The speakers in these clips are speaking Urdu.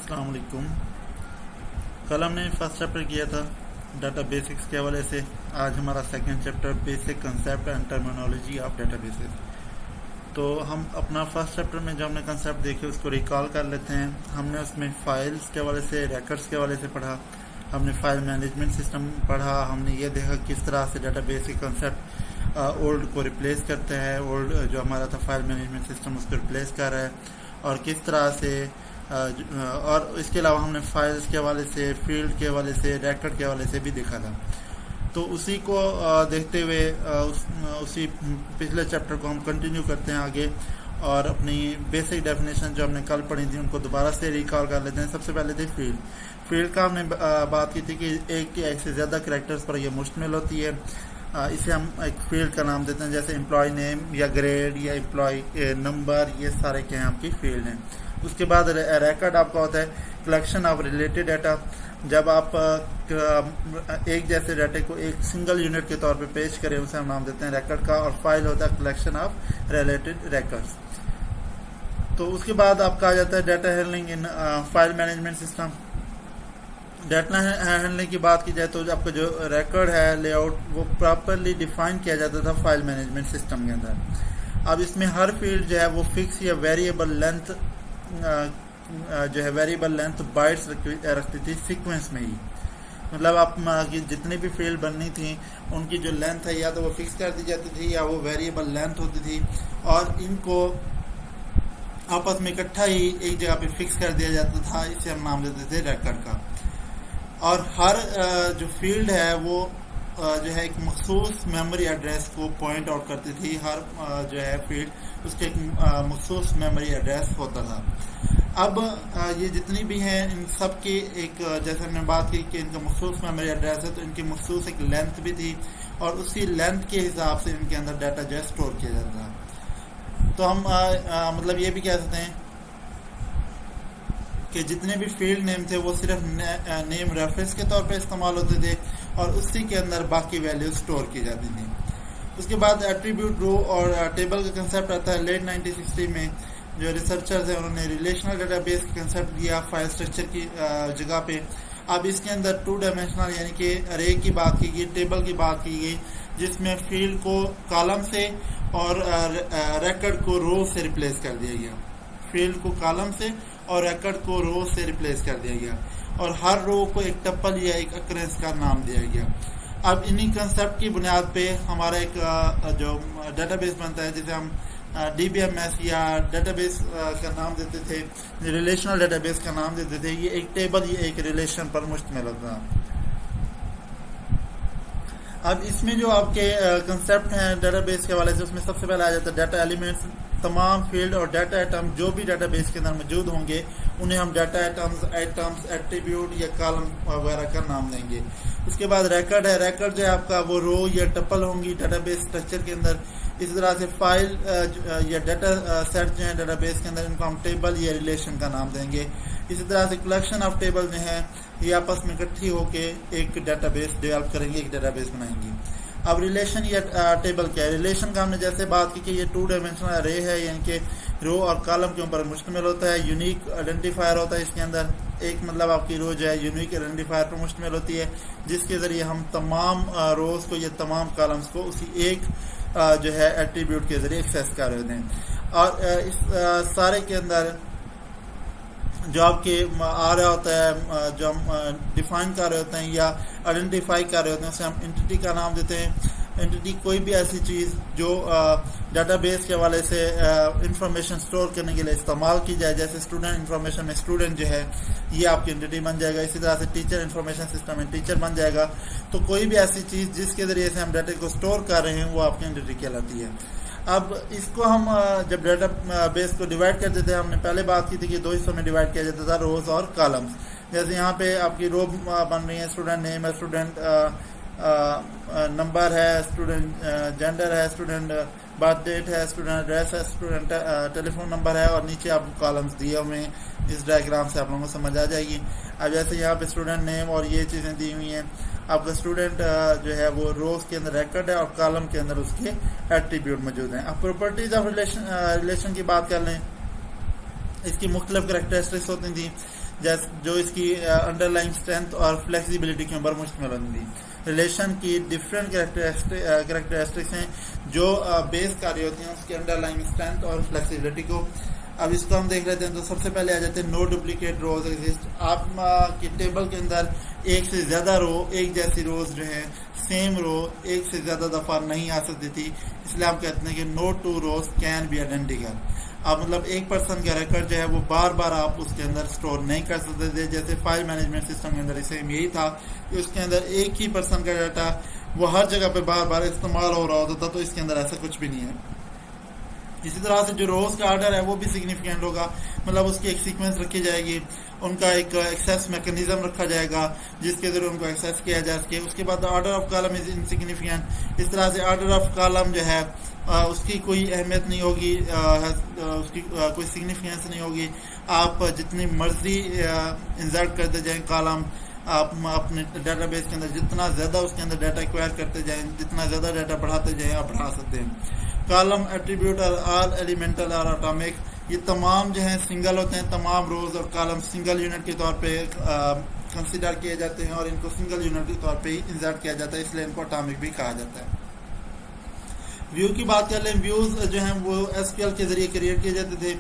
السلام علیکم. کل ہم نے فرسٹ چیپٹر کیا تھا ڈیٹا بیسکس کے حوالے سے. آج ہمارا second chapter basic concept and terminology of databases. تو ہم اپنا فرسٹ چیپٹر میں جو ہم نے کنسیپٹ دیکھے اس کو ریکال کر لیتے ہیں. ہم نے اس میں فائلز کے حوالے سے، ریکارڈز کے حوالے سے پڑھا. ہم نے فائل مینجمنٹ سسٹم پڑھا. ہم نے یہ دیکھا کس طرح سے ڈیٹا بیس کے کنسیپٹ اولڈ کو ریپلیس کرتا ہے. اولڈ جو ہمارا تھا فائل مینجمنٹ سسٹم اس کو ریپلیس کر رہا ہے، اور کس طرح سے اور اس کے علاوہ ہم نے فائلز کے حوالے سے، فیلڈ کے حوالے سے، ریکارڈ کے حوالے سے بھی دیکھا تھا. تو اسی کو دیکھتے ہوئے اسی پچھلے چیپٹر کو ہم کنٹینیو کرتے ہیں آگے، اور اپنی بیسک ڈیفینیشن جو ہم نے کل پڑھی تھی ان کو دوبارہ سے ریکال کر لیتے ہیں. سب سے پہلے تھی فیلڈ. فیلڈ کا ہم نے بات کی تھی کہ ایک یا ایک سے زیادہ کریکٹرز پر یہ مشتمل ہوتی ہے. اسے ہم ایک فیلڈ کا نام دیتے ہیں، جیسے امپلائی نیم یا گریڈ یا امپلائی نمبر، یہ سارے کیا ہیں آپ کی فیلڈ ہیں. اس کے بعد ریکارڈ آپ کا ہوتا ہے کلیکشن آف ریلیٹڈ ڈیٹا. جب آپ ایک جیسے ڈیٹا کو ایک سنگل یونٹ کے طور پہ پیش کریں اسے ہم نام دیتے ہیں ریکارڈ کا. اور فائل ہوتا ہے کلیکشن آف ریلیٹڈ ریکارڈز. تو اس کے بعد آپ کا آ جاتا ہے data handling in file management system. Data handling کی بات کی جائے تو آپ کا جو ریکارڈ ہے لے آؤٹ وہ پراپرلی ڈیفائن کیا جاتا تھا فائل مینجمنٹ سسٹم کے اندر. اب اس میں ہر فیلڈ جو ہے وہ فکس یا ویریبل لینتھ جو ہے ویریبل لینتھ بائٹس رکھتی تھی سیکوینس میں ہی. مطلب آپ جتنی بھی فیلڈ بننی تھی ان کی جو لینتھ ہے یا تو وہ فکس کر دی جاتی تھی یا وہ ویریبل لینتھ ہوتی تھی، اور ان کو آپس میں اکٹھا ہی ایک جگہ پہ فکس کر دیا جاتا تھا. اسے ہم نام دیتے تھے ریکارڈ کا. اور ہر جو فیلڈ ہے وہ جو ہے ایک مخصوص میموری ایڈریس کو پوائنٹ آؤٹ کرتی تھی. ہر جو ہے فیلڈ اس کے ایک مخصوص میموری ایڈریس ہوتا تھا. اب یہ جتنی بھی ہیں ان سب کی ایک، جیسے ہم نے بات کی کہ ان کا مخصوص میموری ایڈریس ہے، تو ان کی مخصوص ایک لینتھ بھی تھی، اور اسی لینتھ کے حساب سے ان کے اندر ڈیٹا جو ہے اسٹور کیا جاتا تھا. تو ہم مطلب یہ بھی کہہ سکتے ہیں کہ جتنے بھی فیلڈ نیم تھے وہ صرف نیم ریفرنس کے طور پہ استعمال ہوتے تھے، اور اسی کے اندر باقی ویلیو سٹور کی جاتی تھی. اس کے بعد ایٹریبیوٹ، رو اور ٹیبل کا کنسیپٹ آتا ہے. لیٹ 1960 میں جو ریسرچرز ہیں انہوں نے ریلیشنل ڈیٹا بیس کا کنسیپٹ دیا فائل اسٹرکچر کی جگہ پہ. اب اس کے اندر 2 ڈائمینشنل یعنی کہ ارے کی بات کی گئی، ٹیبل کی بات کی گئی، جس میں فیلڈ کو کالم سے اور ریکارڈ کو رو سے ریپلیس کر دیا گیا. فیلڈ کو کالم سے اور ریکارڈ کو رو سے ریپلیس کر دیا گیا، اور ہر رو کو ایک ٹپل یا ایک اکرنس کا نام دیا گیا. اب انہی کنسیپٹ کی بنیاد پہ ہمارا ایک جو ڈیٹا بیس بنتا ہے جسے ہم ڈی بی ایم ایس یا ڈیٹا بیس کا نام دیتے تھے، ریلیشنل ڈیٹا بیس کا نام دیتے تھے. یہ ایک ٹیبل یا ایک ریلیشن پر مشتمل ہوتا ہے. اب اس میں جو آپ کے کنسیپٹ ہیں ڈیٹا بیس کے حوالے سے، اس میں سب سے پہلے آ جاتا ہے ڈیٹا ایلیمنٹس. تمام فیلڈ اور ڈیٹا ایٹم جو بھی ڈیٹا بیس کے اندر موجود ہوں گے انہیں ہم ڈیٹا ایٹمز، ایٹریبیوٹ یا کالم وغیرہ کا نام دیں گے. اس کے بعد ریکارڈ ہے. ریکارڈ جو ہے آپ کا وہ رو یا ٹپل ہوں گی ڈیٹا بیس اسٹرکچر کے اندر. اسی طرح سے فائل یا ڈیٹا سیٹ جو ہیں ڈیٹا بیس کے اندر ان کو ہم ٹیبل یا ریلیشن کا نام دیں گے. اسی طرح سے کلیکشن آف ٹیبل جو ہیں یہ آپس میں اکٹھی ہو کے ایک ڈیٹا بیس ڈیولپ کریں گے، ایک ڈیٹا بیس بنائیں گے. اب ریلیشن یا ٹیبل کیا ہے؟ ریلیشن کا ہم نے جیسے بات کی کہ یہ 2 ڈائمینشنل ارے ہے، یعنی کہ رو اور کالم کے اوپر مشتمل ہوتا ہے. یونیک آئیڈینٹیفائر ہوتا ہے اس کے اندر. ایک مطلب آپ کی رو جو ہے یونیک آئیڈینٹیفائر پر مشتمل ہوتی ہے، جس کے ذریعے ہم تمام روز کو یا تمام کالمز کو اسی ایک جو ہے ایٹریبیوٹ کے ذریعے ایکسیس کر رہے ہیں. اور اس سارے کے اندر جو آپ کے آ رہا ہوتا ہے، جو ہم ڈیفائن کر رہے ہوتے ہیں یا آئیڈینٹیفائی کر رہے ہوتے ہیں، اسے ہم انٹیٹی کا نام دیتے ہیں. انٹیٹی کوئی بھی ایسی چیز جو ڈیٹا بیس کے حوالے سے انفارمیشن سٹور کرنے کے لیے استعمال کی جائے، جیسے اسٹوڈنٹ انفارمیشن میں اسٹوڈنٹ جو ہے یہ آپ کی انٹیٹی بن جائے گا. اسی طرح سے ٹیچر انفارمیشن سسٹم میں ٹیچر بن جائے گا. تو کوئی بھی ایسی چیز جس کے ذریعے سے ہم ڈیٹا کو سٹور کر رہے ہیں وہ آپ کی انٹیٹی کہلاتی ہے. اب اس کو ہم جب ڈیٹا بیس کو ڈیوائڈ کرتے تھے، ہم نے پہلے بات کی تھی کہ 2 حصوں میں ڈیوائڈ کیا جاتا تھا، روز اور کالمز. جیسے یہاں پہ آپ کی رو بن رہی ہے، اسٹوڈنٹ نیم ہے، اسٹوڈنٹ نمبر ہے، اسٹوڈنٹ جینڈر ہے، اسٹوڈنٹ برتھ ڈیٹ ہے، اسٹوڈنٹ ایڈریس ہے، اسٹوڈنٹ ٹیلی فون نمبر ہے، اور نیچے آپ کو کالمز دیے ہوئے ہیں. اس ڈائیگرام سے آپ لوگوں کو سمجھ آ جائے گی. اب جیسے یہاں پہ اسٹوڈنٹ نیم اور یہ چیزیں دی ہوئی ہیں. آپ کا اسٹوڈنٹ جو ہے وہ روز کے اندر ریکارڈ ہے اور کالم کے اندر اس کے ایٹریبیوٹ موجود ہیں. اب پراپرٹیز آف ریلیشن کی بات کر لیں. اس کی مختلف کریکٹرسٹکس ہوتی تھیں. جو اس کی انڈر لائن اسٹرینتھ اور فلیکسیبلٹی کے اوپر مشتمل ہوتی. ریلیشن کی ڈفرینٹ کریکٹرسٹکس ہیں جو بیس کاری ہوتی ہیں اس کی انڈر لائن اسٹرینتھ اور فلیکسیبلٹی کو. اب اس کو ہم دیکھ لیتے ہیں. تو سب سے پہلے آ جاتے ہیں نو ڈپلیکیٹ روز ایگزسٹ. آپ کی ٹیبل کے اندر ایک سے زیادہ رو، ایک جیسی روز جو ہے سیم رو ایک سے زیادہ دفعہ نہیں آ سکتی تھی، اس لیے آپ کہتے ہیں کہ no two rows can be identical. اب مطلب ایک پرسن کا ریکارڈ جو ہے وہ بار بار آپ اس کے اندر سٹور نہیں کر سکتے تھے. جیسے فائل مینجمنٹ سسٹم کے اندر اسے یہی تھا کہ اس کے اندر ایک ہی پرسن کا ڈیٹا وہ ہر جگہ پہ بار بار استعمال ہو رہا ہوتا تھا، تو اس کے اندر ایسا کچھ بھی نہیں ہے. اسی طرح سے جو روز کا آرڈر ہے وہ بھی سگنیفیکینٹ ہوگا، مطلب اس کی ایک سیکوینس رکھی جائے گی، ان کا ایک ایکسیس میکنزم رکھا جائے گا جس کے ذریعے ان کو ایکسیس کیا جا سکے. اس کے بعد order of column is insignificant. اس طرح سے آرڈر آف کالم جو ہے اس کی کوئی اہمیت نہیں ہوگی، اس کی کوئی سگنیفیکینس نہیں ہوگی. آپ جتنی مرضی انسرٹ کرتے جائیں کالم، آپ اپنے ڈیٹا بیس کے اندر جتنا زیادہ اس کے اندر ڈیٹا ایکوائر کرتے جائیں، جتنا زیادہ ڈیٹا بڑھاتے جائیں آپ بڑھا سکتے ہیں. کالم ایٹریبیوٹ آل ایلیمنٹل اور اٹامک، یہ تمام جو ہیں سنگل ہوتے ہیں. تمام روز اور کالم سنگل یونٹ کے طور پہ کنسیڈر کیے جاتے ہیں اور ان کو سنگل یونٹ کے طور پہ ہی انسرٹ کیا جاتا ہے، اس لیے ان کو اٹامک بھی کہا جاتا ہے. ویو کی بات کر لیں. ویوز جو ہیں وہ ایس کیو ایل کے ذریعے کریٹ کیے جاتے تھے.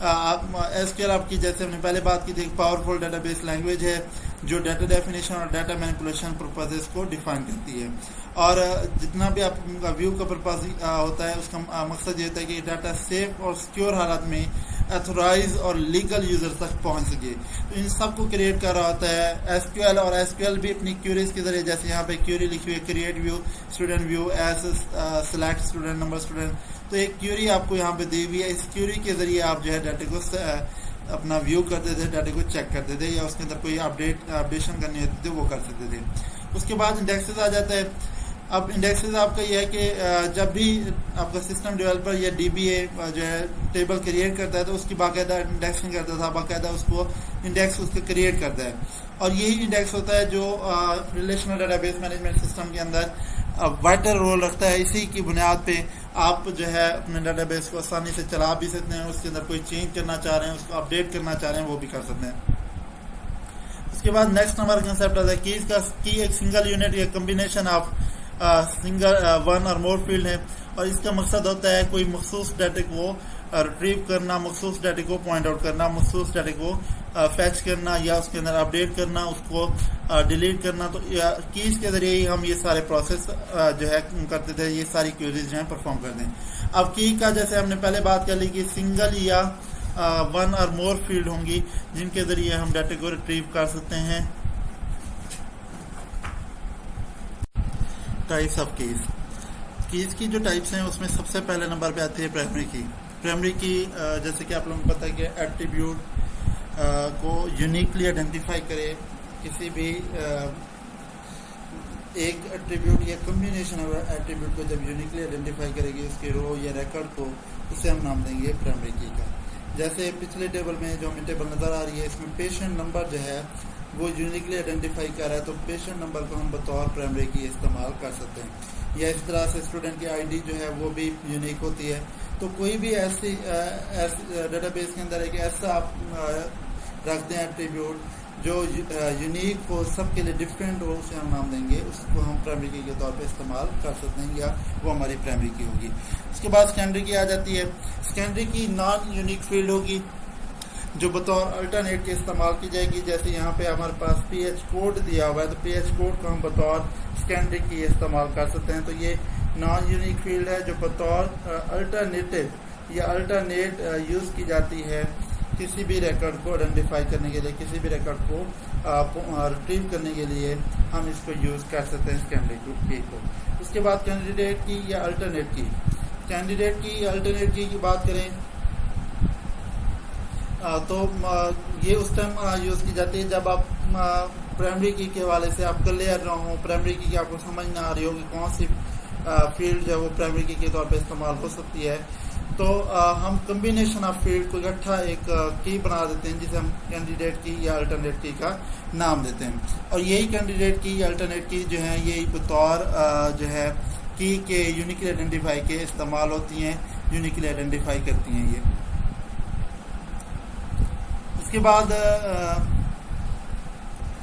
ایس کیو ایل آپ کی جیسے ہم نے پہلے بات کی تھی ایک پاورفل ڈیٹا بیس لینگویج ہے جو ڈیٹا ڈیفینیشن اور ڈیٹا مینیپولیشن پرپزز کو ڈیفائن کرتی ہے. اور جتنا بھی آپ کا ویو کا پرپز ہوتا ہے اس کا مقصد یہ ہوتا ہے کہ ڈیٹا سیف اور سیکیور حالت میں ایتھورائز اور لیگل یوزر تک پہنچ سکے. تو ان سب کو کریٹ کر رہا ہوتا ہے ایس کیو ایل. اور ایس کیو ایل بھی اپنی کیوریز کے ذریعے، جیسے یہاں پہ کیوری لکھی ہوئی create view student view as select student number student, تو ایک کیوری آپ کو یہاں پہ دی ہوئی ہے. اس کیوری کے ذریعے آپ جو ہے ڈیٹا کو اپنا ویو کرتے تھے، ڈیٹا کو چیک کرتے تھے، یا اس کے اندر کوئی اپڈیشن کرنی ہوتی تھی وہ کر سکتے تھے. اس کے بعد انڈیکسز آ جاتا ہے. اب انڈیکسز آپ کا یہ ہے کہ جب بھی آپ کا سسٹم ڈیولپر یا ڈی بی اے جو ہے ٹیبل کریٹ کرتا ہے تو اس کی باقاعدہ انڈیکسنگ کرتا تھا، باقاعدہ اس کو انڈیکس اس کو کریٹ کرتا ہے. اور یہی انڈیکس ہوتا ہے جو relational data base management system کے اندر وائٹل رول رکھتا ہے. اسی کی بنیاد پہ آپ جو ہے اپنے ڈیٹا بیس کو آسانی سے چلا بھی سکتے ہیں. اس کے اندر کوئی چینج کرنا چاہ رہے ہیں، اس کو اپڈیٹ کرنا چاہ رہے ہیں، وہ بھی کر سکتے ہیں. اس کے بعد نیکسٹ ہمارا کنسیپٹ آتا ہے کیز کا. کی ایک سنگل یونٹ یا کمبینیشن آف سنگل ون اور مور فیلڈ ہے، اور اس کا مقصد ہوتا ہے کوئی مخصوص ڈیٹا کو ریٹریو کرنا، مخصوص ڈیٹا کو پوائنٹ آؤٹ کرنا، مخصوص ڈیٹا کو فیچ کرنا یا اس کے اندر اپڈیٹ کرنا، اس کو ڈیلیٹ کرنا. تو کیز کے ذریعے ہی ہم یہ سارے پروسیس جو ہے کرتے تھے، یہ ساری کیوریز جو ہیں پرفارم کرتے ہیں. اب کی کا جیسے ہم نے پہلے بات کر لی کہ سنگل یا ون اور مور فیلڈ ہوں گی جن کے ذریعے ہم ڈیٹا کو ریٹریو کر سکتے ہیں. Types of keys. کیز کی جو ٹائپس ہیں اس میں سب سے پہلے نمبر پہ آتی ہے پرائمری کی. پرائمری کی جیسے کہ آپ لوگوں کو پتہ ہے کہ ایٹریبیوٹ کو یونیکلی آئیڈینٹیفائی کرے. کسی بھی ایک ایٹریبیوٹ یا کمبینیشن آف ایٹریبیوٹ کو جب یونیکلی آئیڈینٹیفائی کرے گی اس کے رو یا ریکارڈ کو، اسے ہم نام دیں گے پرائمری کی کا. جیسے پچھلے ٹیبل میں جو ہمیں ٹیبل نظر آ رہی ہے اس میں پیشنٹ نمبر جو ہے وہ یونیکلی آئیڈینٹیفائی کر رہا ہے، تو پیشنٹ نمبر کو ہم بطور پرائمری کی استعمال کر سکتے ہیں. یا اس طرح سے اسٹوڈنٹ کی آئی ڈی جو ہے وہ بھی یونیک ہوتی ہے. تو کوئی بھی ایسی ڈیٹا بیس کے اندر ایک ایسا آپ رکھ دیں ایٹریبیوٹ جو یونیک ہو، سب کے لیے ڈفرینٹ ہو، اسے ہم نام دیں گے، اس کو ہم پرائمری کی کے طور پہ استعمال کر سکتے ہیں، یا وہ ہماری پرائمری کی ہوگی. اس کے بعد سیکنڈری کی آ جاتی ہے. سیکنڈری کی نان یونیک فیلڈ ہوگی جو بطور الٹرنیٹ کے استعمال کی جائے گی. جیسے یہاں پہ ہمارے پاس پی ایچ کوڈ دیا ہوا ہے، تو پی ایچ کوڈ کو ہم بطور سیکنڈری کی استعمال کر سکتے ہیں. تو یہ نان یونیک فیلڈ ہے جو بطور الٹرنیٹو یا الٹرنیٹ یوز کی جاتی ہے کسی بھی ریکارڈ کو آئیڈینٹیفائی کرنے کے لیے، کسی بھی ریکارڈ کو ریٹریو کرنے کے لیے ہم اس کو یوز کر سکتے ہیں سیکنڈری کی کو. اس کے بعد کینڈیڈیٹ کی یا الٹرنیٹ کی. کینڈیڈیٹ کی یا الٹرنیٹ کی بات کریں تو یہ اس ٹائم یوز کی جاتی ہے جب آپ پرائمری کی کے حوالے سے آپ کلیئر نہ ہوں، پرائمری کی آپ کو سمجھ نہ آ رہی ہو کہ کون سی فیلڈ جو ہے وہ پرائمری کی کے طور پہ استعمال ہو سکتی ہے. تو ہم کمبینیشن آف فیلڈ کو اکٹھا ایک کی بنا دیتے ہیں جسے ہم کینڈیڈیٹ کی یا الٹرنیٹ کی کا نام دیتے ہیں. اور یہی کینڈیڈیٹ کی یا الٹرنیٹ کی جو ہیں یہی بطور جو ہے کی کے یونیکلی آئیڈینٹیفائی کے استعمال ہوتی ہیں، یونیکلی آئیڈینٹیفائی کرتی ہیں. یہ اس کے بعد